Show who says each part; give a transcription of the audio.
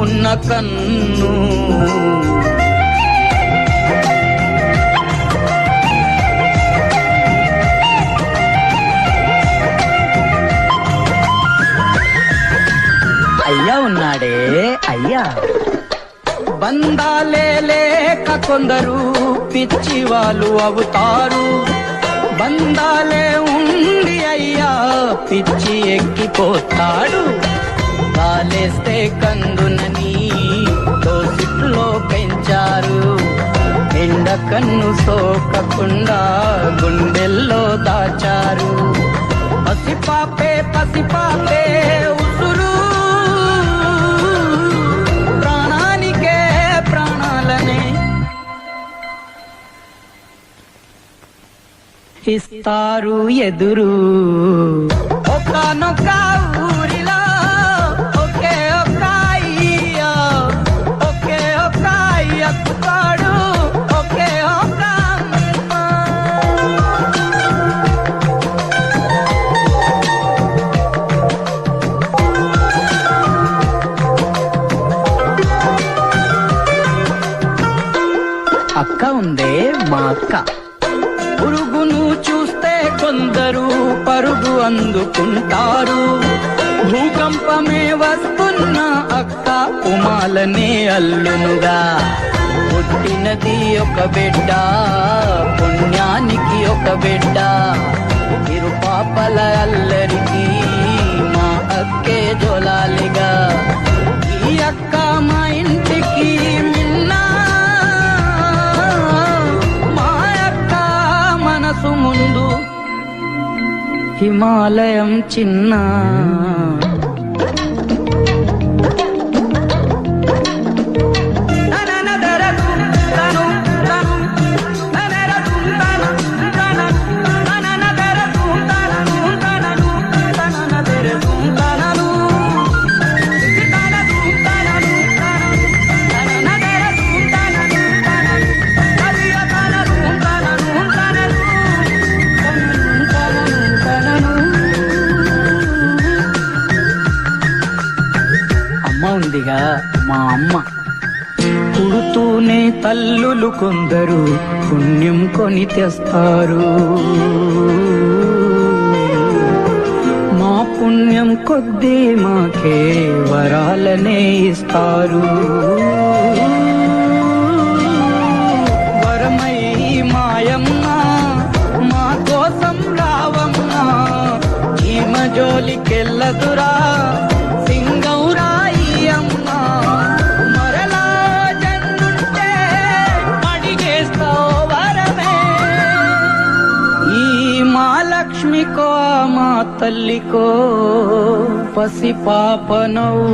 Speaker 1: ఉన్న కన్ను. అయ్యా ఉన్నాడే అయ్యా. బంధాలే లేక కొందరు పిచ్చి వాళ్ళు అవుతారు, బంధాలే ఉండి అయ్యా పిచ్చి ఎక్కిపోతాడు. కాలేస్తే కందునని దోసిట్లో పెంచారు, ఎండ కన్ను సోకకుండా గుండెల్లో దాచారు. పసిపాపే పసిపాపే ఉసురు, ప్రాణానికే ప్రాణాలనే ఇస్తారు ఎదురు. ఒకానొక ఊరిలో ఒకే ఒక అయ్య, ఒకే ఒక అక్కుతాడు, ఒకే ఒక అక్క ఉందే మా అక్క. పురుగును చూస్తే కొందరు పరుగు అందుకుంటారు, భూకంపమే వస్తున్న అక్క ఉమాలనే అల్లునుగా. పుట్టినది ఒక బిడ్డ, పుణ్యానికి ఒక బిడ్డ, ఇరుపాపల అల్లరికి మా అక్కే జోలాలిగా. ఈ అక్క మా ఇంటికి మిన్నా, ముందు హిమాలయం చిన్న. ఉందిగా మా అమ్మ. పుడుతూనే తల్లులు కొందరు పుణ్యం కొని తెస్తారు, మా పుణ్యం కొద్దీ మాకే వరాలనే ఇస్తారు. వరమై మాయమ్మ మా కోసం రావమ్మ, చీమ జోలికెళ్ళదురా సింగౌరా అమ్మా. మరలా జన్ముంటే అడిగేస్తావు వరమే. ఈ మా లక్ష్మికో మా తల్లికో పసి పాపనవు.